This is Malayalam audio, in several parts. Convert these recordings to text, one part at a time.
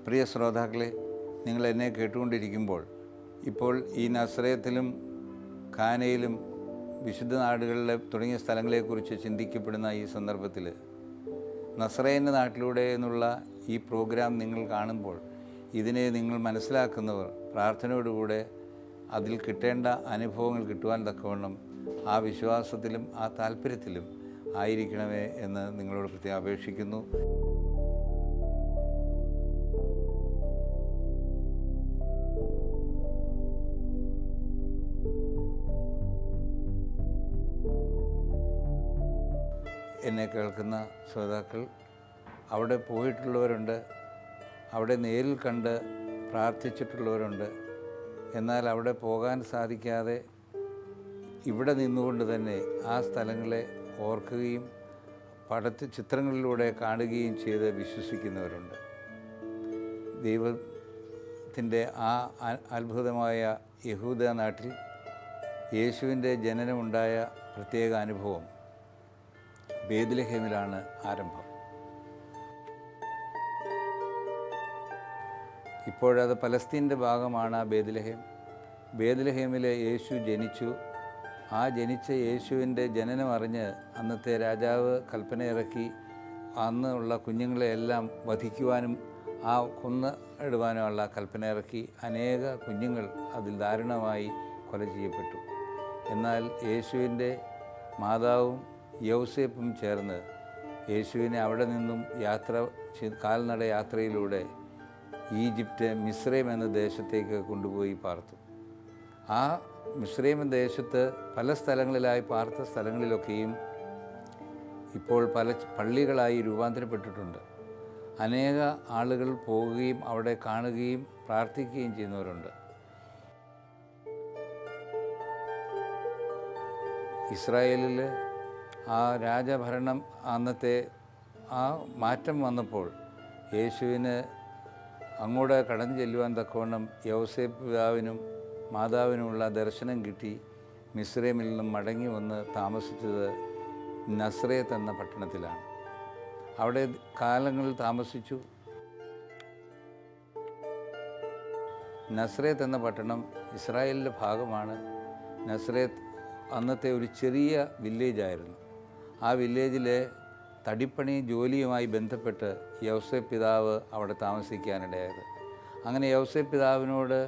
പ്രിയ ശ്രോതാക്കളെ, നിങ്ങൾ എന്നെ കേട്ടുകൊണ്ടിരിക്കുമ്പോൾ ഇപ്പോൾ ഈ നസ്രയത്തിലും ഖാനയിലും വിശുദ്ധ നാടുകളിലെ തുടങ്ങിയ സ്ഥലങ്ങളെക്കുറിച്ച് ചിന്തിക്കപ്പെടുന്ന ഈ സന്ദർഭത്തിൽ നസ്രയൻ്റെ നാട്ടിലൂടെ എന്നുള്ള ഈ പ്രോഗ്രാം നിങ്ങൾ കാണുമ്പോൾ ഇതിനെ നിങ്ങൾ മനസ്സിലാക്കുന്നവർ പ്രാർത്ഥനയോടുകൂടെ അതിൽ കിട്ടേണ്ട അനുഭവങ്ങൾ കിട്ടുവാൻ തക്കവണ്ണം ആ വിശ്വാസത്തിലും ആ താല്പര്യത്തിലും ആയിരിക്കണമേ എന്ന് നിങ്ങളോട് പ്രത്യേകം അപേക്ഷിക്കുന്നു. എന്നെ കേൾക്കുന്ന ശ്രോതാക്കൾ അവിടെ പോയിട്ടുള്ളവരുണ്ട്, അവിടെ നേരിൽ കണ്ട് പ്രാർത്ഥിച്ചിട്ടുള്ളവരുണ്ട്. എന്നാൽ അവിടെ പോകാൻ സാധിക്കാതെ ഇവിടെ നിന്നുകൊണ്ട് തന്നെ ആ സ്ഥലങ്ങളെ ഓർക്കുകയും ചിത്രങ്ങളിലൂടെ കാണുകയും ചെയ്ത് വിശ്വസിക്കുന്നവരുണ്ട്. ദൈവത്തിൻ്റെ ആ അത്ഭുതമായ യഹൂദ നാട്ടിൽ യേശുവിൻ്റെ ജനനമുണ്ടായ പ്രത്യേക അനുഭവം ബേത്ലഹേമിലാണ് ആരംഭം. ഇപ്പോഴത് പലസ്തീൻ്റെ ഭാഗമാണ് ആ ബേത്ലഹേം. ബേത്ലഹേമിൽ യേശു ജനിച്ചു. ആ ജനിച്ച യേശുവിൻ്റെ ജനനം അറിഞ്ഞ് അന്നത്തെ രാജാവ് കൽപ്പന ഇറക്കി അന്നുള്ള കുഞ്ഞുങ്ങളെയെല്ലാം വധിക്കുവാനും ആ കൊന്നിടുവാനുമുള്ള കൽപ്പന ഇറക്കി. അനേക കുഞ്ഞുങ്ങൾ അതിൽ ദാരുണമായി കൊല ചെയ്യപ്പെട്ടു. എന്നാൽ യേശുവിൻ്റെ മാതാവും യൗസേപ്പും ചേർന്ന് യേശുവിനെ അവിടെ നിന്നും കാൽനട യാത്രയിലൂടെ ഈജിപ്റ്റ് മിസ്രൈം എന്ന ദേശത്തേക്ക് കൊണ്ടുപോയി പാർത്തു. ആ മിസ്രൈം ദേശത്ത് പല സ്ഥലങ്ങളിലായി പാർത്ത സ്ഥലങ്ങളിലൊക്കെയും ഇപ്പോൾ പല പള്ളികളായി രൂപാന്തരപ്പെട്ടിട്ടുണ്ട്. അനേക ആളുകൾ പോവുകയും അവിടെ കാണുകയും പ്രാർത്ഥിക്കുകയും ചെയ്യുന്നവരുണ്ട്. ഇസ്രായേലിൽ ആ രാജഭരണം അന്നത്തെ ആ മാറ്റം വന്നപ്പോൾ യേശുവിന് അങ്ങോട്ട് കടന്നു ചെല്ലുവാൻ തക്കവണ്ണം യൗസേപ്പ് പിതാവിനും മാതാവിനുമുള്ള ദർശനം കിട്ടി. മിസ്രൈമിൽ നിന്നും മടങ്ങി വന്ന് താമസിച്ചത് നസ്രയത്ത് എന്ന പട്ടണത്തിലാണ്. അവിടെ കാലങ്ങളിൽ താമസിച്ചു. നസ്രയത്ത് എന്ന പട്ടണം ഇസ്രായേലിൻ്റെ ഭാഗമാണ്. നസ്രയത്ത് അന്നത്തെ ഒരു ചെറിയ വില്ലേജായിരുന്നു. ആ വില്ലേജിലെ തടിപ്പണി ജോലിയുമായി ബന്ധപ്പെട്ട് യൗസേപ്പ് പിതാവ് അവിടെ താമസിക്കാനിടയായത്. അങ്ങനെ യൗസേപ്പ് പിതാവിനോട്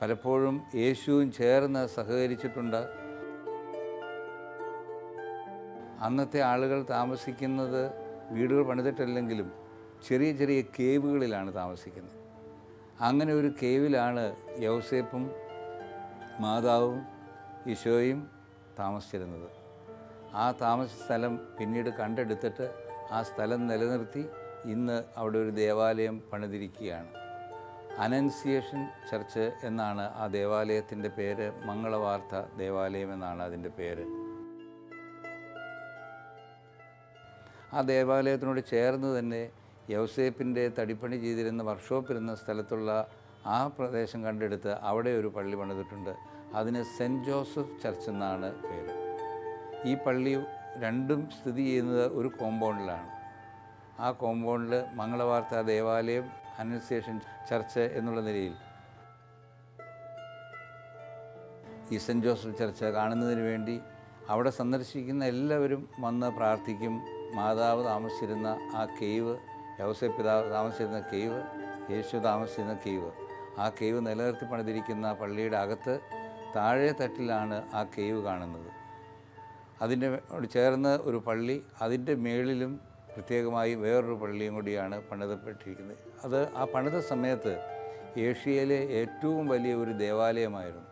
പലപ്പോഴും യേശുവും ചേർന്ന് സഹകരിച്ചിട്ടുണ്ട്. അന്നത്തെ ആളുകൾ താമസിക്കുന്നത് വീടുകൾ പണിതിട്ടല്ലെങ്കിലും ചെറിയ ചെറിയ കേവുകളിലാണ് താമസിക്കുന്നത്. അങ്ങനെ ഒരു കേവിലാണ് യൗസേപ്പും മാതാവും ഈശോയും താമസിച്ചിരുന്നത്. ആ താമസ സ്ഥലം പിന്നീട് കണ്ടെടുത്തിട്ട് ആ സ്ഥലം നിലനിർത്തി ഇന്ന് അവിടെ ഒരു ദേവാലയം പണിതിരിക്കുകയാണ്. അനൻസിയേഷൻ ചർച്ച് എന്നാണ് ആ ദേവാലയത്തിൻ്റെ പേര്. മംഗളവാർത്ത ദേവാലയം എന്നാണ് അതിൻ്റെ പേര്. ആ ദേവാലയത്തിനോട് ചേർന്ന് തന്നെ യൗസേപ്പിൻ്റെ തടിപ്പണി ചെയ്തിരുന്ന വർക്ക്ഷോപ്പിരുന്ന സ്ഥലത്തുള്ള ആ പ്രദേശം കണ്ടെടുത്ത് അവിടെ ഒരു പള്ളി പണിതിട്ടുണ്ട്. അതിന് സെൻറ്റ് ജോസഫ് ചർച്ച് എന്നാണ് പേര്. ഈ പള്ളി രണ്ടും സ്ഥിതി ചെയ്യുന്നത് ഒരു കോമ്പൗണ്ടിലാണ്. ആ കോമ്പൗണ്ടിൽ മംഗളവാർത്ത ദേവാലയം, അനൻസിയേഷൻ ചർച്ച് എന്നുള്ള നിലയിൽ ഈ സെൻറ്റ് ജോസഫ് ചർച്ച് കാണുന്നതിന് വേണ്ടി അവിടെ സന്ദർശിക്കുന്ന എല്ലാവരും വന്ന് പ്രാർത്ഥിക്കും. മാതാവ് താമസിച്ചിരുന്ന ആ കേവ്, യൗസേപ്പ് പിതാവ് താമസിച്ചിരുന്ന കേവ്, യേശു താമസിച്ചിരുന്ന കേവ്, ആ കേവ് നിലനിർത്തി പണിതിരിക്കുന്ന പള്ളിയുടെ അകത്ത് താഴെ തട്ടിലാണ് ആ കേവ് കാണുന്നത്. അതിൻ്റെ ചേർന്ന് ഒരു പള്ളി, അതിൻ്റെ മേളിലും പ്രത്യേകമായി വേറൊരു പള്ളിയും കൂടിയാണ് പണിതപ്പെട്ടിരിക്കുന്നത്. അത് ആ പണിത സമയത്ത് ഏഷ്യയിലെ ഏറ്റവും വലിയ ഒരു ദേവാലയമായിരുന്നു.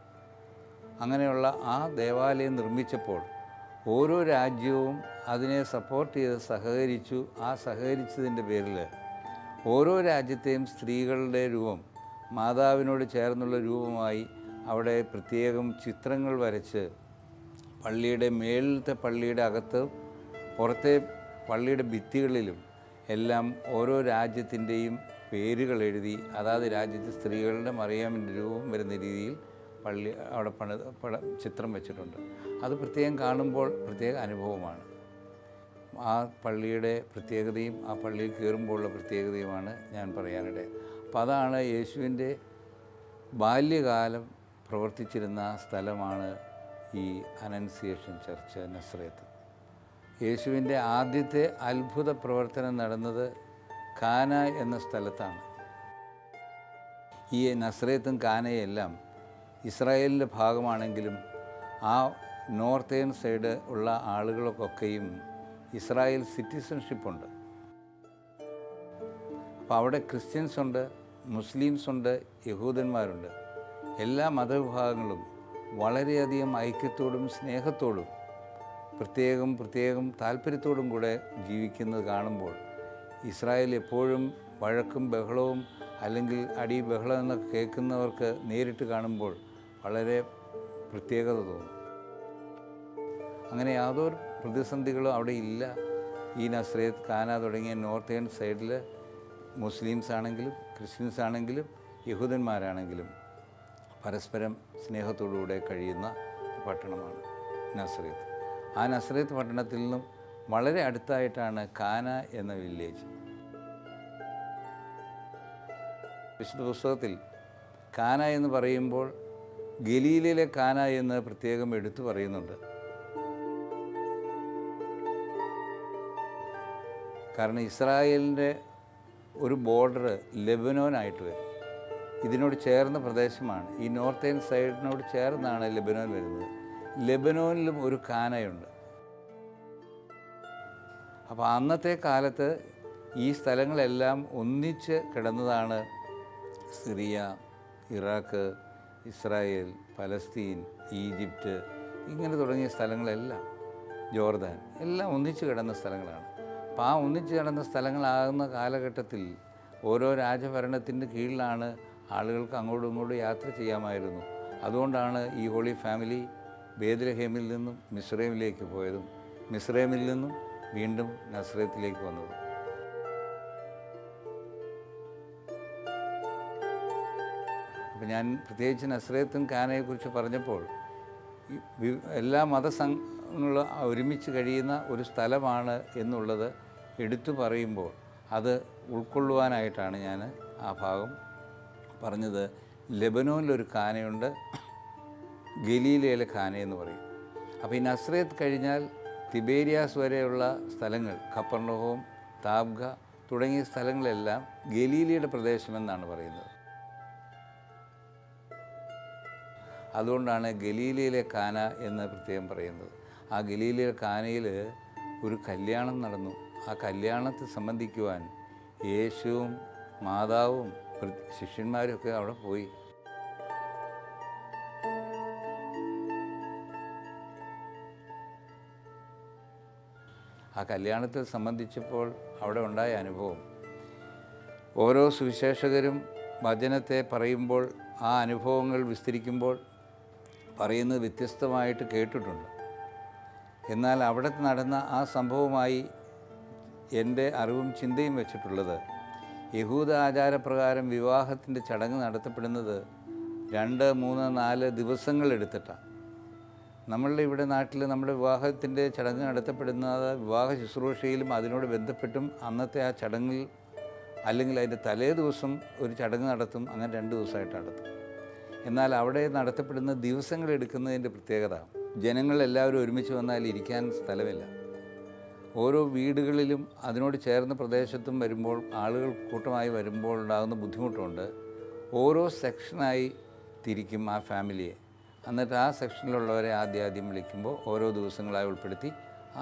അങ്ങനെയുള്ള ആ ദേവാലയം നിർമ്മിച്ചപ്പോൾ ഓരോ രാജ്യവും അതിനെ സപ്പോർട്ട് ചെയ്ത് സഹകരിച്ചു. ആ സഹകരിച്ചതിൻ്റെ പേരിൽ ഓരോ രാജ്യത്തെയും സ്ത്രീകളുടെ രൂപം മാതാവിനോട് ചേർന്നുള്ള രൂപമായി അവിടെ പ്രത്യേകം ചിത്രങ്ങൾ വരച്ച് പള്ളിയുടെ മേളിലത്തെ പള്ളിയുടെ അകത്ത് പുറത്തെ പള്ളിയുടെ ഭിത്തികളിലും എല്ലാം ഓരോ രാജ്യത്തിൻ്റെയും പേരുകൾ എഴുതി അതാത് രാജ്യത്തെ സ്ത്രീകളുടെ മറിയാമിൻ്റെ രൂപം വരുന്ന രീതിയിൽ പള്ളി അവിടെ ചിത്രം വെച്ചിട്ടുണ്ട്. അത് പ്രത്യേകം കാണുമ്പോൾ പ്രത്യേക അനുഭവമാണ്. ആ പള്ളിയുടെ പ്രത്യേകതയും ആ പള്ളിയിൽ കയറുമ്പോഴുള്ള പ്രത്യേകതയുമാണ് ഞാൻ പറയാനിടയിൽ. അപ്പം അതാണ് യേശുവിൻ്റെ ബാല്യകാലം പ്രവർത്തിച്ചിരുന്ന സ്ഥലമാണ് ഈ അനൻസിയേഷൻ ചർച്ച് നസ്രേത്ത്. യേശുവിൻ്റെ ആദ്യത്തെ അത്ഭുത പ്രവർത്തനം നടന്നത് കാന എന്ന സ്ഥലത്താണ്. ഈ നസ്രേത്തും കാനയെല്ലാം ഇസ്രായേലിൻ്റെ ഭാഗമാണെങ്കിലും ആ നോർത്തേൺ സൈഡ് ഉള്ള ആളുകൾക്കൊക്കെയും ഇസ്രായേൽ സിറ്റിസൺഷിപ്പുണ്ട്. അപ്പോൾ അവിടെ ക്രിസ്ത്യൻസ് ഉണ്ട്, മുസ്ലിംസ് ഉണ്ട്, യഹൂദന്മാരുണ്ട്. എല്ലാ മതവിഭാഗങ്ങളും വളരെയധികം ഐക്യത്തോടും സ്നേഹത്തോടും പ്രത്യേകം താല്പര്യത്തോടും കൂടെ ജീവിക്കുന്നത് കാണുമ്പോൾ ഇസ്രായേൽ എപ്പോഴും വഴക്കും ബഹളവും അല്ലെങ്കിൽ അടി ബഹളം എന്നൊക്കെ കേൾക്കുന്നവർക്ക് നേരിട്ട് കാണുമ്പോൾ വളരെ പ്രത്യേകത തോന്നും. അങ്ങനെ യാതൊരു പ്രതിസന്ധികളും അവിടെ ഇല്ല. ഈ നസ്രേത്ത്, കാന തുടങ്ങിയ നോർത്തേൺ സൈഡിൽ മുസ്ലിംസ് ആണെങ്കിലും ക്രിസ്ത്യൻസ് ആണെങ്കിലും യഹൂദന്മാരാണെങ്കിലും പരസ്പരം സ്നേഹത്തോടുകൂടെ കഴിയുന്ന പട്ടണമാണ് നസ്രേത്ത്. ആ നസ്രേത്ത് പട്ടണത്തിൽ നിന്നും വളരെ അടുത്തായിട്ടാണ് കാന എന്ന വില്ലേജ്. വിശുദ്ധ പുസ്തകത്തിൽ കാന എന്ന് പറയുമ്പോൾ ഗലീലയിലെ കാന എന്ന് പ്രത്യേകം എടുത്തു പറയുന്നുണ്ട്. കാരണം ഇസ്രായേലിൻ്റെ ഒരു ബോർഡർ ലെബനോനായിട്ട് വരും. ഇതിനോട് ചേർന്ന പ്രദേശമാണ്. ഈ നോർത്തേൺ സൈഡിനോട് ചേർന്നാണ് ലെബനോൻ വരുന്നത്. ലെബനോനിലും ഒരു കാനയുണ്ട്. അപ്പോൾ അന്നത്തെ കാലത്ത് ഈ സ്ഥലങ്ങളെല്ലാം ഒന്നിച്ച് കിടന്നതാണ്. Syria, Iraq, Israel, Palestine, Egypt, ഇങ്ങനെ തുടങ്ങിയ സ്ഥലങ്ങളെല്ലാം, ജോർദാൻ, എല്ലാം ഒന്നിച്ച് കിടന്ന സ്ഥലങ്ങളാണ്. അപ്പോൾ ആ ഒന്നിച്ച് കിടന്ന സ്ഥലങ്ങളാകുന്ന കാലഘട്ടത്തിൽ ഓരോ രാജഭരണത്തിൻ്റെ കീഴിലാണ് ആളുകൾക്ക് അങ്ങോട്ടും ഇങ്ങോട്ടും യാത്ര ചെയ്യാമായിരുന്നു. അതുകൊണ്ടാണ് ഈ ഹോളി ഫാമിലി ബേത്ലഹേമിൽ നിന്നും മിസ്രൈമിലേക്ക് പോയതും മിസ്രൈമിൽ നിന്നും വീണ്ടും നസ്രേത്തിലേക്ക് വന്നതും. അപ്പോൾ ഞാൻ പ്രത്യേകിച്ച് നസ്രേത്തും കാനയെക്കുറിച്ച് പറഞ്ഞപ്പോൾ എല്ലാ മതസംഘങ്ങളും ഒരുമിച്ച് കഴിയുന്ന ഒരു സ്ഥലമാണ് എന്നുള്ളത് എടുത്തു പറയുമ്പോൾ അത് ഉൾക്കൊള്ളുവാനായിട്ടാണ് ഞാൻ ആ ഭാഗം പറഞ്ഞത്. ലെബനോനിലൊരു കാനയുണ്ട്, ഗലീലയിലെ കാനയെന്ന് പറയും. അപ്പോൾ ഈ നസ്രേത്ത് കഴിഞ്ഞാൽ തിബേരിയാസ് വരെയുള്ള സ്ഥലങ്ങൾ, കപ്പർനഹൂം, താബ്ഗ തുടങ്ങിയ സ്ഥലങ്ങളെല്ലാം ഗലീലയുടെ പ്രദേശമെന്നാണ് പറയുന്നത്. അതുകൊണ്ടാണ് ഗലീലയിലെ കാന എന്ന് പ്രത്യേകം പറയുന്നത്. ആ ഗലീലയിലെ കാനയിൽ ഒരു കല്യാണം നടന്നു. ആ കല്യാണത്തെ സംബന്ധിക്കുവാൻ യേശുവും മാതാവും ശിഷ്യന്മാരൊക്കെ അവിടെ പോയി. ആ കല്യാണത്തെ സംബന്ധിച്ചപ്പോൾ അവിടെ ഉണ്ടായ അനുഭവം, ഓരോ സുവിശേഷകരും വചനത്തെ പറയുമ്പോൾ ആ അനുഭവങ്ങൾ വിസ്തരിക്കുമ്പോൾ പറയുന്നത് വ്യത്യസ്തമായിട്ട് കേട്ടിട്ടുണ്ട്. എന്നാൽ അവിടെ നടന്ന ആ സംഭവമായി എൻ്റെ അറിവും ചിന്തയും വെച്ചിട്ടുള്ളത്, യഹൂദ ആചാരപ്രകാരം വിവാഹത്തിൻ്റെ ചടങ്ങ് നടത്തപ്പെടുന്നത് 2, 3, 4 ദിവസങ്ങളെടുത്തിട്ടാണ്. നമ്മളുടെ ഇവിടെ നാട്ടിൽ നമ്മുടെ വിവാഹത്തിൻ്റെ ചടങ്ങ് നടത്തപ്പെടുന്നത് വിവാഹ ശുശ്രൂഷയിലും അതിനോട് ബന്ധപ്പെട്ടും അന്നത്തെ ആ ചടങ്ങിൽ അല്ലെങ്കിൽ അതിൻ്റെ തലേ ദിവസം ഒരു ചടങ്ങ് നടത്തും. അങ്ങനെ 2 ദിവസമായിട്ട് നടത്തും. എന്നാൽ അവിടെ നടത്തപ്പെടുന്ന ദിവസങ്ങളെടുക്കുന്നതിൻ്റെ പ്രത്യേകത, ജനങ്ങളെല്ലാവരും ഒരുമിച്ച് വന്നാൽ ഇരിക്കാൻ സ്ഥലമില്ല. ഓരോ വീടുകളിലും അതിനോട് ചേർന്ന പ്രദേശത്തും വരുമ്പോൾ, ആളുകൾ കൂട്ടമായി വരുമ്പോൾ ഉണ്ടാകുന്ന ബുദ്ധിമുട്ടുണ്ട്. ഓരോ സെക്ഷനായി തിരിക്കും ആ ഫാമിലിയെ. എന്നിട്ട് ആ സെക്ഷനിലുള്ളവരെ ആദ്യം വിളിക്കുമ്പോൾ ഓരോ ദിവസങ്ങളായി ഉൾപ്പെടുത്തി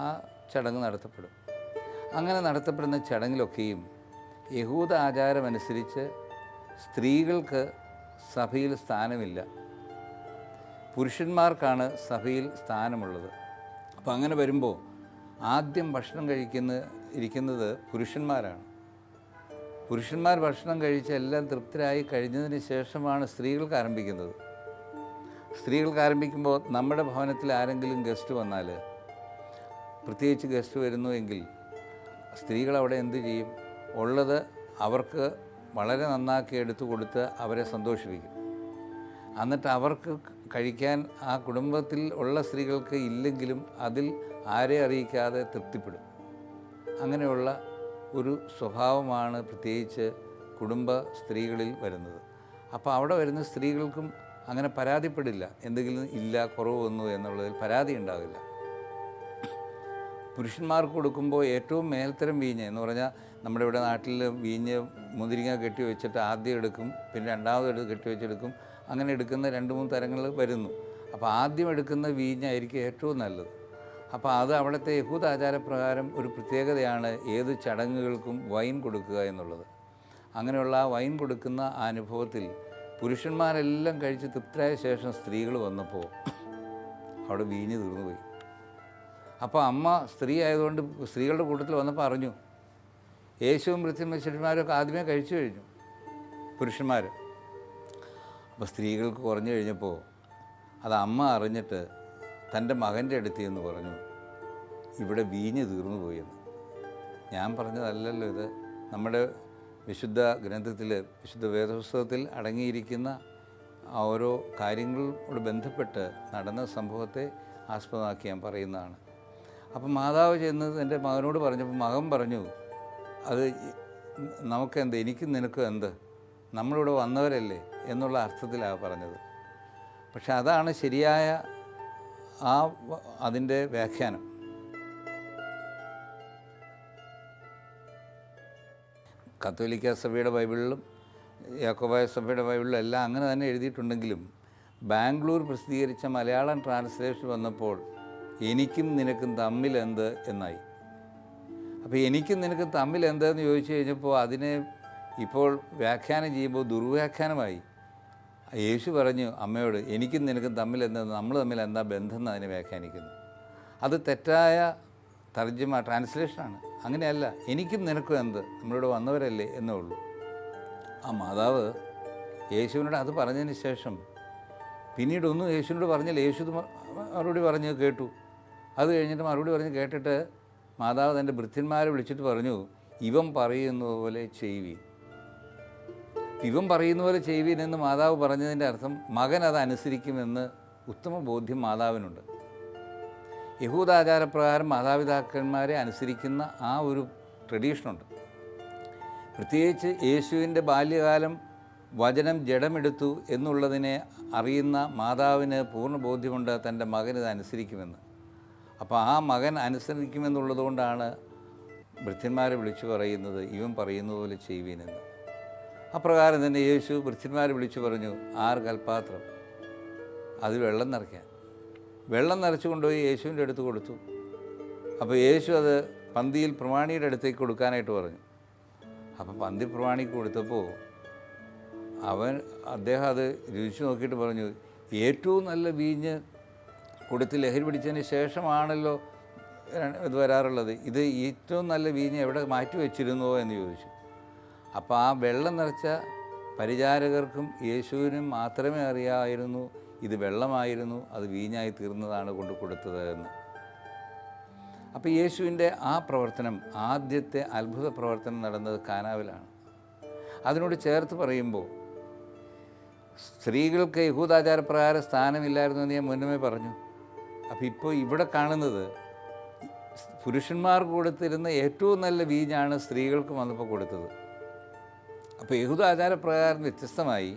ആ ചടങ്ങ് നടത്തപ്പെടും. അങ്ങനെ നടത്തപ്പെടുന്ന ചടങ്ങിലൊക്കെയും യഹൂദ ആചാരമനുസരിച്ച് സ്ത്രീകൾക്ക് സഭയിൽ സ്ഥാനമില്ല, പുരുഷന്മാർക്കാണ് സഭയിൽ സ്ഥാനമുള്ളത്. അപ്പോൾ അങ്ങനെ വരുമ്പോൾ ആദ്യം ഭക്ഷണം ഇരിക്കുന്നത് പുരുഷന്മാരാണ്. പുരുഷന്മാർ ഭക്ഷണം കഴിച്ച് എല്ലാം തൃപ്തരായി കഴിഞ്ഞതിന് ശേഷമാണ് സ്ത്രീകൾക്ക് ആരംഭിക്കുന്നത്. സ്ത്രീകൾക്ക് ആരംഭിക്കുമ്പോൾ നമ്മുടെ ഭവനത്തിൽ ആരെങ്കിലും ഗസ്റ്റ് വന്നാൽ, പ്രത്യേകിച്ച് ഗസ്റ്റ് വരുന്നു എങ്കിൽ സ്ത്രീകൾ അവിടെ എന്തു ചെയ്യും? ഉള്ളത് അവർക്ക് വളരെ നന്നാക്കി എടുത്തു കൊടുത്ത് അവരെ സന്തോഷിപ്പിക്കും. എന്നിട്ട് അവർക്ക് കഴിക്കാൻ ആ കുടുംബത്തിൽ ഉള്ള സ്ത്രീകൾക്ക് ഇല്ലെങ്കിലും അതിൽ ആരെ അറിയിക്കാതെ തൃപ്തിപ്പെടും. അങ്ങനെയുള്ള ഒരു സ്വഭാവമാണ് പ്രത്യേകിച്ച് കുടുംബ സ്ത്രീകളിൽ വരുന്നത്. അപ്പോൾ അവിടെ വരുന്ന സ്ത്രീകൾക്കും അങ്ങനെ പരാതിപ്പെടില്ല, എന്തെങ്കിലും ഇല്ല കുറവ് വന്നു എന്നുള്ളതിൽ പരാതി ഉണ്ടാവില്ല. പുരുഷന്മാർക്ക് കൊടുക്കുമ്പോൾ ഏറ്റവും മേൽത്തരം വീഞ്ഞ് എന്ന് പറഞ്ഞാൽ നമ്മുടെ ഇവിടെ നാട്ടിൽ വീഞ്ഞ് മുന്തിരിങ്ങ കെട്ടി വെച്ചിട്ട് ആദ്യം എടുക്കും, പിന്നെ രണ്ടാമത് കെട്ടി വെച്ചെടുക്കും, അങ്ങനെ എടുക്കുന്ന 2-3 തരങ്ങൾ വരുന്നു. അപ്പോൾ ആദ്യം എടുക്കുന്ന വീഞ്ഞായിരിക്കും ഏറ്റവും നല്ലത്. അപ്പോൾ അത് അവിടുത്തെ യഹൂദ ആചാരപ്രകാരം ഒരു പ്രത്യേകതയാണ് ഏത് ചടങ്ങുകൾക്കും വൈൻ കൊടുക്കുക എന്നുള്ളത്. അങ്ങനെയുള്ള ആ വൈൻ കൊടുക്കുന്ന ആ അനുഭവത്തിൽ പുരുഷന്മാരെല്ലാം കഴിച്ച് തൃപ്തരായ ശേഷം സ്ത്രീകൾ വന്നപ്പോൾ അവിടെ വീഞ്ഞ് തീർന്നുപോയി. അപ്പോൾ അമ്മ സ്ത്രീ ആയതുകൊണ്ട് സ്ത്രീകളുടെ കൂട്ടത്തിൽ വന്നപ്പോൾ അറിഞ്ഞു. യേശുവും വൃദ്ധന്മാരും ഒക്കെ ആദ്യമേ കഴിച്ചു കഴിഞ്ഞു പുരുഷന്മാർ. അപ്പോൾ സ്ത്രീകൾക്ക് കുറഞ്ഞു കഴിഞ്ഞപ്പോൾ അത് അമ്മ അറിഞ്ഞിട്ട് തൻ്റെ മകൻ്റെ അടുത്ത് എന്ന് പറഞ്ഞു, ഇവിടെ വീഞ്ഞ് തീർന്നു പോയെന്ന്. ഞാൻ പറഞ്ഞതല്ലല്ലോ ഇത്. നമ്മുടെ വിശുദ്ധ ഗ്രന്ഥത്തിൽ, വിശുദ്ധ വേദപുസ്തകത്തിൽ അടങ്ങിയിരിക്കുന്ന ഓരോ കാര്യങ്ങളോട് ബന്ധപ്പെട്ട് നടന്ന സംഭവത്തെ ആസ്പദമാക്കി ഞാൻ പറയുന്നതാണ്. അപ്പം മാതാവ് ചെന്ന് എൻ്റെ മകനോട് പറഞ്ഞപ്പോൾ മകൻ പറഞ്ഞു, അത് നമുക്കെന്ത്, എനിക്കും നിനക്കും എന്ത്, നമ്മളിവിടെ വന്നവരല്ലേ എന്നുള്ള അർത്ഥത്തിലാണ് പറഞ്ഞത്. പക്ഷെ അതാണ് ശരിയായ അതിൻ്റെ വ്യാഖ്യാനം. കത്തോലിക്ക സഭയുടെ ബൈബിളിലും യാക്കോബായ സഭയുടെ ബൈബിളിലും എല്ലാം അങ്ങനെ തന്നെ എഴുതിയിട്ടുണ്ടെങ്കിലും ബാംഗ്ലൂർ പ്രസിദ്ധീകരിച്ച മലയാളം ട്രാൻസ്ലേഷൻ വന്നപ്പോൾ എനിക്കും നിനക്കും തമ്മിൽ എന്ത് എന്നായി. അപ്പോൾ എനിക്കും നിനക്കും തമ്മിൽ എന്തെന്ന് ചോദിച്ചു കഴിഞ്ഞപ്പോൾ അതിനെ ഇപ്പോൾ വ്യാഖ്യാനം ചെയ്യുമ്പോൾ ദുർവ്യാഖ്യാനമായി. യേശു പറഞ്ഞു അമ്മയോട്, എനിക്കും നിനക്കും തമ്മിൽ എന്തെന്ന്, നമ്മൾ തമ്മിൽ എന്താ ബന്ധം എന്ന് അതിനെ വ്യാഖ്യാനിക്കുന്നു. അത് തെറ്റായ തർജ്ജമ, ട്രാൻസ്ലേഷനാണ്. അങ്ങനെയല്ല, എനിക്കും നിനക്കും എന്ത്, നമ്മളിവിടെ വന്നവരല്ലേ എന്നേ ഉള്ളൂ. ആ മാതാവ് യേശുവിനോട് അത് പറഞ്ഞതിന് ശേഷം പിന്നീടൊന്നും യേശുവിനോട് പറഞ്ഞില്ല. യേശു മറുപടി പറഞ്ഞ് കേട്ടു. അത് കഴിഞ്ഞിട്ട് മറുപടി പറഞ്ഞ് കേട്ടിട്ട് മാതാവ് തൻ്റെ ഭൃത്യന്മാരെ വിളിച്ചിട്ട് പറഞ്ഞു, ഇവൻ പറയുന്നത് പോലെ ചെയ്യുവീൻ. ഇവൻ പറയുന്ന പോലെ ചെയ്യുവീൻ എന്ന് മാതാവ് പറഞ്ഞതിൻ്റെ അർത്ഥം മകൻ അത് അനുസരിക്കുമെന്ന് ഉത്തമ ബോധ്യം മാതാവിനുണ്ട്. യഹൂദാചാരപ്രകാരം മാതാപിതാക്കന്മാരെ അനുസരിക്കുന്ന ആ ഒരു ട്രഡീഷനുണ്ട്. പ്രത്യേകിച്ച് യേശുവിൻ്റെ ബാല്യകാലം വചനം ജഡമെടുത്തു എന്നുള്ളതിനെ അറിയുന്ന മാതാവിന് പൂർണ്ണ ബോധ്യമുണ്ട് തൻ്റെ മകൻ ഇത് അനുസരിക്കുമെന്ന്. അപ്പോൾ ആ മകൻ അനുസരിക്കുമെന്നുള്ളതുകൊണ്ടാണ് ഭൃത്യന്മാരെ വിളിച്ചു പറയുന്നത് ഇവൻ പറയുന്ന പോലെ ചെയ്യുവീനെന്ന്. അപ്രകാരം തന്നെ യേശു ഭൃത്യന്മാരെ വിളിച്ചു പറഞ്ഞു, 6 കൽപ്പാത്രം അതിൽ വെള്ളം നിറയ്ക്കാൻ. വെള്ളം നിറച്ചു കൊണ്ടുപോയി യേശുവിൻ്റെ അടുത്ത് കൊടുത്തു. അപ്പോൾ യേശു അത് പന്തിയിൽ പ്രമാണിയുടെ അടുത്തേക്ക് കൊടുക്കാനായിട്ട് പറഞ്ഞു. അപ്പോൾ പന്തി പ്രമാണിക്ക് കൊടുത്തപ്പോൾ അദ്ദേഹം അത് രുചിച്ച് നോക്കിയിട്ട് പറഞ്ഞു, ഏറ്റവും നല്ല വീഞ്ഞ് കൊടുത്ത് ലഹരി പിടിച്ചതിന് ശേഷമാണല്ലോ ഇത് വരാറുള്ളത്, ഇത് ഏറ്റവും നല്ല വീഞ്ഞ് എവിടെ മാറ്റി വെച്ചിരുന്നുവോ എന്ന് ചോദിച്ചു. അപ്പോൾ ആ വെള്ളം നിറച്ച പരിചാരകർക്കും യേശുവിനും മാത്രമേ അറിയാമായിരുന്നു ഇത് വെള്ളമായിരുന്നു, അത് വീഞ്ഞായി തീർന്നതാണ് കൊണ്ട് കൊടുത്തത് എന്ന്. അപ്പോൾ യേശുവിൻ്റെ ആ പ്രവർത്തനം, ആദ്യത്തെ അത്ഭുത പ്രവർത്തനം നടന്നത് കാനാവിലാണ്. അതിനോട് ചേർത്ത് പറയുമ്പോൾ സ്ത്രീകൾക്ക് യഹൂദാചാരപ്രകാരം സ്ഥാനമില്ലായിരുന്നു എന്ന് ഞാൻ മുന്നമേ പറഞ്ഞു. അപ്പോൾ ഇപ്പോൾ ഇവിടെ കാണുന്നത് പുരുഷന്മാർക്ക് കൊടുത്തിരുന്ന ഏറ്റവും നല്ല വീഞ്ഞാണ് സ്ത്രീകൾക്ക് വന്നപ്പോൾ കൊടുത്തത്. അപ്പോൾ യഹൂദാചാരപ്രകാരം വ്യത്യസ്തമായി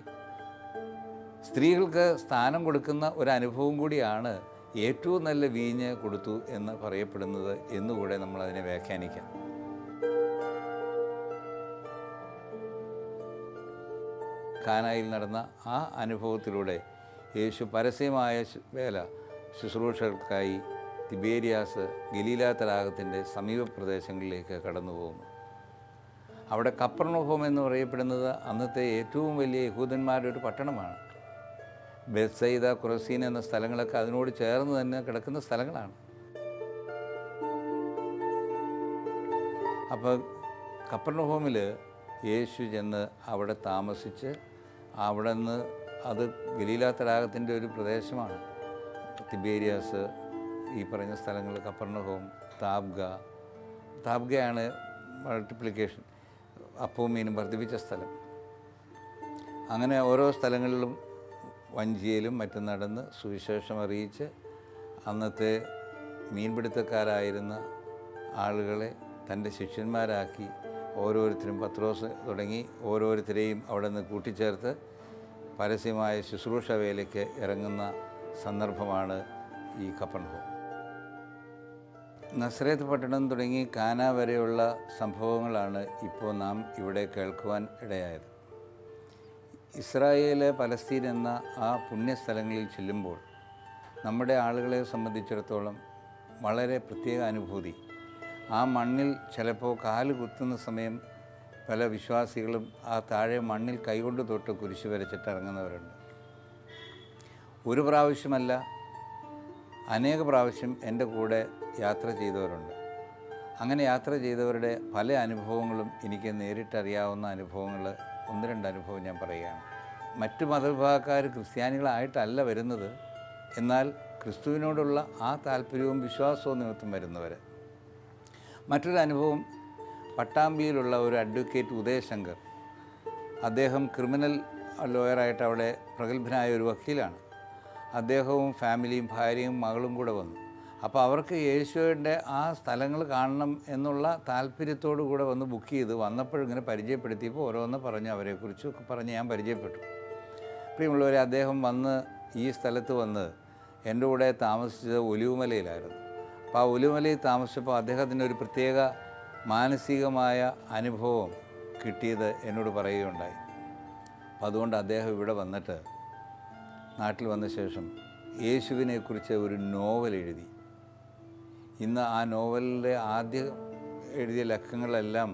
സ്ത്രീകൾക്ക് സ്ഥാനം കൊടുക്കുന്ന ഒരനുഭവം കൂടിയാണ് ഏറ്റവും നല്ല വീഞ്ഞ് കൊടുത്തു എന്ന് പറയപ്പെടുന്നത് എന്നുകൂടെ നമ്മളതിനെ വ്യാഖ്യാനിക്കാം. കാനായിൽ നടന്ന ആ അനുഭവത്തിലൂടെ യേശു പരസ്യമായ വേല ശുശ്രൂഷകൾക്കായി തിബേരിയാസ് ഗലീലാ തടാകത്തിൻ്റെ സമീപ പ്രദേശങ്ങളിലേക്ക് കടന്നു പോകുന്നു. അവിടെ കപ്പർനഹൂം എന്ന് പറയപ്പെടുന്നത് അന്നത്തെ ഏറ്റവും വലിയ യഹൂദന്മാരുടെ ഒരു പട്ടണമാണ്. ബെത്സയിദ, കൊറസീൻ എന്ന സ്ഥലങ്ങളൊക്കെ അതിനോട് ചേർന്ന് തന്നെ കിടക്കുന്ന സ്ഥലങ്ങളാണ്. അപ്പോൾ കപ്പർനഹൂമിൽ യേശു ചെന്ന് അവിടെ താമസിച്ച് അവിടെ നിന്ന്, അത് ഗലീലാ തടാകത്തിൻ്റെ ഒരു പ്രദേശമാണ്. തിബേരിയാസ്, ഈ പറഞ്ഞ സ്ഥലങ്ങൾ, കപ്പർനഹൂം, താബ്ഗയാണ് മൾട്ടിപ്ലിക്കേഷൻ, അപ്പവും മീനും വർദ്ധിപ്പിച്ച സ്ഥലം. അങ്ങനെ ഓരോ സ്ഥലങ്ങളിലും വഞ്ചിയിലും മറ്റും നടന്ന് സുവിശേഷം അറിയിച്ച് അന്നത്തെ മീൻപിടുത്തക്കാരായിരുന്ന ആളുകളെ തൻ്റെ ശിഷ്യന്മാരാക്കി ഓരോരുത്തരും പത്രോസ് തുടങ്ങി ഓരോരുത്തരെയും അവിടെ നിന്ന് കൂട്ടിച്ചേർത്ത് പരസ്യമായ ശുശ്രൂഷ വേലയ്ക്ക് ഇറങ്ങുന്ന സന്ദർഭമാണ് ഈ കപ്പർനഹൂം. നസ്രേത്ത് പട്ടണം തുടങ്ങി കാന വരെയുള്ള സംഭവങ്ങളാണ് ഇപ്പോൾ നാം ഇവിടെ കേൾക്കുവാൻ ഇടയായത്. ഇസ്രായേൽ, പലസ്തീൻ എന്ന ആ പുണ്യസ്ഥലങ്ങളിൽ ചെല്ലുമ്പോൾ നമ്മുടെ ആളുകളെ സംബന്ധിച്ചിടത്തോളം വളരെ പ്രത്യേക അനുഭൂതി. ആ മണ്ണിൽ ചിലപ്പോൾ കാല് കുത്തുന്ന സമയം പല വിശ്വാസികളും ആ താഴെ മണ്ണിൽ കൈകൊണ്ട് തൊട്ട് കുരിശ് വരച്ചിട്ട് ഇറങ്ങുന്നവരുണ്ട്. ഒരു പ്രാവശ്യമല്ല, അനേക പ്രാവശ്യം എൻ്റെ കൂടെ യാത്ര ചെയ്തവരുണ്ട്. അങ്ങനെ യാത്ര ചെയ്തവരുടെ പല അനുഭവങ്ങളും എനിക്ക് നേരിട്ടറിയാവുന്ന അനുഭവങ്ങൾ, 1-2 അനുഭവം ഞാൻ പറയുകയാണ്. മറ്റു മതവിഭാഗക്കാർ ക്രിസ്ത്യാനികളായിട്ടല്ല വരുന്നത്, എന്നാൽ ക്രിസ്തുവിനോടുള്ള ആ താല്പര്യവും വിശ്വാസവും നിമിത്തം വരുന്നവർ. മറ്റൊരു അനുഭവം, പട്ടാമ്പിയിലുള്ള ഒരു അഡ്വക്കേറ്റ് ഉദയശങ്കർ. അദ്ദേഹം ക്രിമിനൽ ലോയറായിട്ട് അവിടെ പ്രഗത്ഭനായ ഒരു വക്കീലാണ്. അദ്ദേഹവും ഫാമിലിയും ഭാര്യയും മകളും കൂടെ വന്നു. അപ്പോൾ അവർക്ക് യേശുവിൻ്റെ ആ സ്ഥലങ്ങൾ കാണണം എന്നുള്ള താല്പര്യത്തോടു കൂടെ വന്ന് ബുക്ക് ചെയ്ത് വന്നപ്പോഴിങ്ങനെ പരിചയപ്പെടുത്തിയപ്പോൾ ഓരോന്ന് പറഞ്ഞ് അവരെക്കുറിച്ചൊക്കെ പറഞ്ഞ് ഞാൻ പരിചയപ്പെട്ടു. പ്രിയമുള്ളവരെ, അദ്ദേഹം വന്ന് ഈ സ്ഥലത്ത് വന്ന് എൻ്റെ കൂടെ താമസിച്ചത് ഒലിവുമലയിലായിരുന്നു. അപ്പോൾ ആ ഒലിവുമലയിൽ താമസിച്ചപ്പോൾ അദ്ദേഹത്തിന് ഒരു പ്രത്യേക മാനസികമായ അനുഭവം കിട്ടിയത് എന്നോട് പറയുകയുണ്ടായി. അപ്പോൾ അതുകൊണ്ട് അദ്ദേഹം ഇവിടെ വന്നിട്ട്, നാട്ടിൽ വന്ന ശേഷം യേശുവിനെക്കുറിച്ച് ഒരു നോവൽ എഴുതി. ഇന്ന് ആ നോവലിൻ്റെ ആദ്യം എഴുതിയ ലക്കങ്ങളെല്ലാം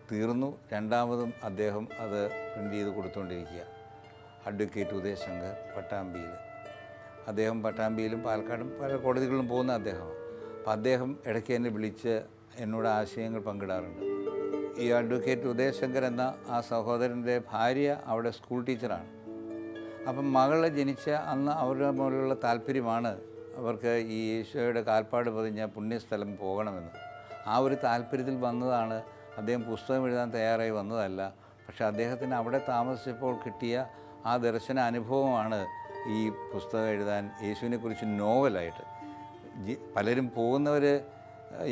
തീർന്നു. രണ്ടാമതും അദ്ദേഹം അത് പ്രിൻ്റ് ചെയ്ത് കൊടുത്തുകൊണ്ടിരിക്കുക. അഡ്വക്കേറ്റ് ഉദയശങ്കർ, പട്ടാമ്പിയിൽ. അദ്ദേഹം പട്ടാമ്പിയിലും പാലക്കാടും പല കോടതികളിലും പോകുന്ന അദ്ദേഹമാണ്. അപ്പോൾ അദ്ദേഹം ഇടയ്ക്ക് എന്നെ വിളിച്ച് എന്നോട് ആശയങ്ങൾ പങ്കിടാറുണ്ട്. ഈ അഡ്വക്കേറ്റ് ഉദയശങ്കർ എന്ന ആ സഹോദരൻ്റെ ഭാര്യ അവിടെ സ്കൂൾ ടീച്ചറാണ്. അപ്പം മകളെ ജനിച്ച അന്ന് അവരുടെ മുകളിലുള്ള താല്പര്യമാണ് അവർക്ക് ഈ ഈശോയുടെ കാൽപ്പാട് പതിഞ്ഞ പുണ്യസ്ഥലം പോകണമെന്ന്. ആ ഒരു താല്പര്യത്തിൽ വന്നതാണ്. അദ്ദേഹം പുസ്തകം എഴുതാൻ തയ്യാറായി വന്നതല്ല. പക്ഷേ അദ്ദേഹത്തിന് അവിടെ താമസിച്ചപ്പോൾ കിട്ടിയ ആ ദർശന അനുഭവമാണ് ഈ പുസ്തകം എഴുതാൻ, യേശുവിനെക്കുറിച്ച് നോവലായിട്ട്. പലരും പോകുന്നവർ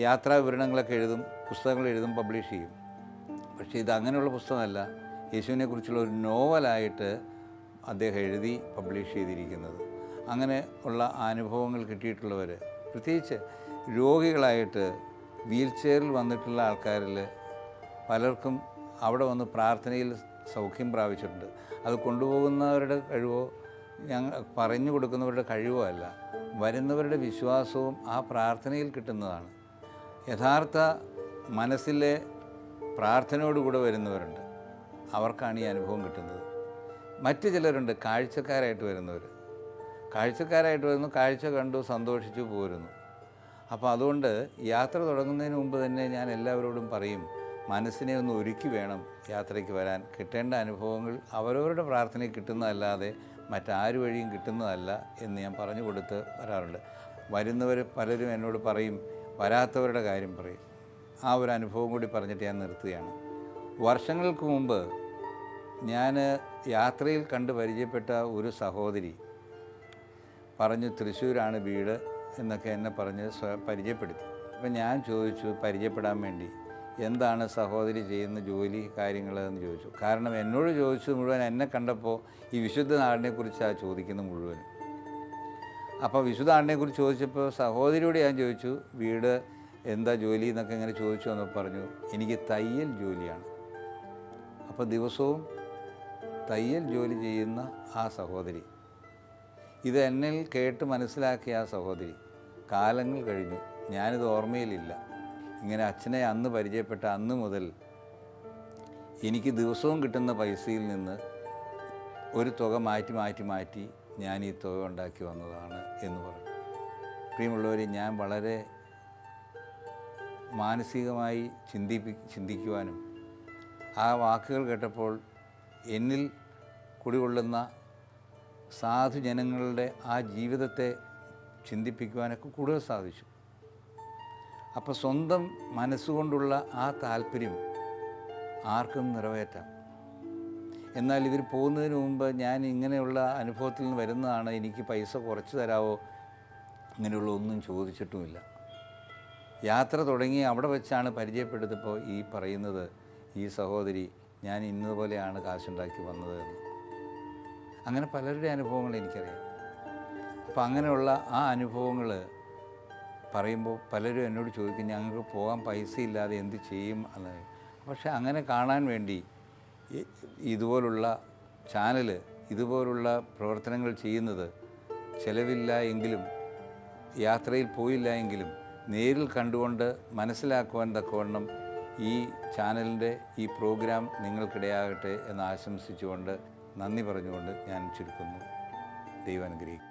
യാത്രാ വിവരണങ്ങളൊക്കെ എഴുതും, പുസ്തകങ്ങൾ എഴുതും, പബ്ലിഷ് ചെയ്യും. പക്ഷേ ഇത് അങ്ങനെയുള്ള പുസ്തകമല്ല, യേശുവിനെക്കുറിച്ചുള്ള ഒരു നോവലായിട്ട് അദ്ദേഹം എഴുതി പബ്ലിഷ് ചെയ്തിരിക്കുന്നത്. അങ്ങനെ ഉള്ള അനുഭവങ്ങൾ കിട്ടിയിട്ടുള്ളവർ, പ്രത്യേകിച്ച് രോഗികളായിട്ട് വീൽ ചെയറിൽ വന്നിട്ടുള്ള ആൾക്കാരിൽ പലർക്കും അവിടെ വന്ന് പ്രാർത്ഥനയിൽ സൗഖ്യം പ്രാപിച്ചിട്ടുണ്ട്. അത് കൊണ്ടുപോകുന്നവരുടെ കഴിവോ പറഞ്ഞു കൊടുക്കുന്നവരുടെ കഴിവോ അല്ല, വരുന്നവരുടെ വിശ്വാസവും ആ പ്രാർത്ഥനയിൽ കിട്ടുന്നതാണ്. യഥാർത്ഥ മനസ്സിലെ പ്രാർത്ഥനയോടുകൂടെ വരുന്നവരുണ്ട്, അവർക്കാണ് ഈ അനുഭവം കിട്ടുന്നത്. മറ്റു ചിലരുണ്ട് കാഴ്ചക്കാരായിട്ട് വരുന്നവർ. കാഴ്ചക്കാരായിട്ട് വരുന്നു, കാഴ്ച കണ്ടു സന്തോഷിച്ചു പോരുന്നു. അപ്പോൾ അതുകൊണ്ട് യാത്ര തുടങ്ങുന്നതിന് മുമ്പ് തന്നെ ഞാൻ എല്ലാവരോടും പറയും, മനസ്സിനെ ഒന്ന് ഒരുക്കി വേണം യാത്രയ്ക്ക് വരാൻ. കിട്ടേണ്ട അനുഭവങ്ങൾ അവരവരുടെ പ്രാർത്ഥനയിൽ കിട്ടുന്നതല്ലാതെ മറ്റാരു വഴിയും കിട്ടുന്നതല്ല എന്ന് ഞാൻ പറഞ്ഞു കൊടുത്ത് വരാറുണ്ട്. വരുന്നവർ പലരും എന്നോട് പറയും, വരാത്തവരുടെ കാര്യം പറയും. ആ ഒരു അനുഭവം കൂടി പറഞ്ഞിട്ട് ഞാൻ നിർത്തുകയാണ്. വർഷങ്ങൾക്ക് മുമ്പ് ഞാൻ യാത്രയിൽ കണ്ട് പരിചയപ്പെട്ട ഒരു സഹോദരി പറഞ്ഞു, തൃശ്ശൂരാണ് വീട് എന്നൊക്കെ എന്നെ പറഞ്ഞ് പരിചയപ്പെടുത്തി. അപ്പം ഞാൻ ചോദിച്ചു, പരിചയപ്പെടാൻ വേണ്ടി, എന്താണ് സഹോദരി ചെയ്യുന്ന ജോലി കാര്യങ്ങൾ എന്ന് ചോദിച്ചു. കാരണം എന്നോട് ചോദിച്ചത് മുഴുവൻ എന്നെ കണ്ടപ്പോൾ ഈ വിശുദ്ധ നാടിനെക്കുറിച്ചാണ് ചോദിക്കുന്നത് മുഴുവനും. അപ്പോൾ വിശുദ്ധ നാടിനെക്കുറിച്ച് ചോദിച്ചപ്പോൾ സഹോദരിയോട് ഞാൻ ചോദിച്ചു, വീട് എന്താ ജോലി എന്നൊക്കെ ഇങ്ങനെ ചോദിച്ചു എന്നൊക്കെ പറഞ്ഞു. എനിക്ക് തയ്യൽ ജോലിയാണ്. അപ്പോൾ ദിവസവും തയ്യൽ ജോലി ചെയ്യുന്ന ആ സഹോദരി, ഇത് എന്നിൽ കേട്ട് മനസ്സിലാക്കിയ ആ സഹോദരി, കാലങ്ങൾ കഴിഞ്ഞു, ഞാനിത് ഓർമ്മയിലില്ല. ഇങ്ങനെ അച്ഛനെ അന്ന് പരിചയപ്പെട്ട അന്ന് മുതൽ എനിക്ക് ദിവസവും കിട്ടുന്ന പൈസയിൽ നിന്ന് ഒരു തുക മാറ്റി ഞാൻ ഈ തുക ഉണ്ടാക്കി വന്നതാണ് എന്ന് പറഞ്ഞു. പ്രിയമുള്ളവർ, ഞാൻ വളരെ മാനസികമായി ചിന്തിക്കുവാനും ആ വാക്കുകൾ കേട്ടപ്പോൾ എന്നിൽ കുടികൊള്ളുന്ന സാധുജനങ്ങളുടെ ആ ജീവിതത്തെ ചിന്തിപ്പിക്കുവാനൊക്കെ കൂടുതൽ സാധിച്ചു. അപ്പോൾ സ്വന്തം മനസ്സുകൊണ്ടുള്ള ആ താല്പര്യം ആർക്കും നിറവേറ്റാം. എന്നാൽ ഇവർ പോകുന്നതിന് മുമ്പ് ഞാൻ ഇങ്ങനെയുള്ള അനുഭവത്തിൽ നിന്ന് വരുന്നതാണ്, എനിക്ക് പൈസ കുറച്ച് തരാമോ, ഇങ്ങനെയുള്ള ഒന്നും ചോദിച്ചിട്ടുമില്ല. യാത്ര തുടങ്ങി അവിടെ വെച്ചാണ് പരിചയപ്പെടുത്തപ്പോൾ ഈ പറയുന്നത്, ഈ സഹോദരി ഞാൻ ഇന്നതുപോലെയാണ് കാശുണ്ടാക്കി വന്നത് എന്ന്. അങ്ങനെ പലരുടെ അനുഭവങ്ങൾ എനിക്കറിയാം. അപ്പോൾ അങ്ങനെയുള്ള ആ അനുഭവങ്ങൾ പറയുമ്പോൾ പലരും എന്നോട് ചോദിക്കും, ഞങ്ങൾക്ക് പോകാൻ പൈസ ഇല്ലാതെ എന്ത് ചെയ്യും എന്ന്. പക്ഷേ അങ്ങനെ കാണാൻ വേണ്ടി ഇതുപോലുള്ള ചാനൽ, ഇതുപോലുള്ള പ്രവർത്തനങ്ങൾ ചെയ്യുന്നത് ചിലവില്ല എങ്കിലും, യാത്രയിൽ പോയില്ല എങ്കിലും നേരിൽ കണ്ടുകൊണ്ട് മനസ്സിലാക്കുവാൻ തക്കവണ്ണം ഈ ചാനലിൻ്റെ ഈ പ്രോഗ്രാം നിങ്ങൾക്കിടയാകട്ടെ എന്ന് ആശംസിച്ചുകൊണ്ട് നന്ദി പറഞ്ഞുകൊണ്ട് ഞാൻ ചുരുക്കുന്നു. ദൈവം അനുഗ്രഹിക്കും.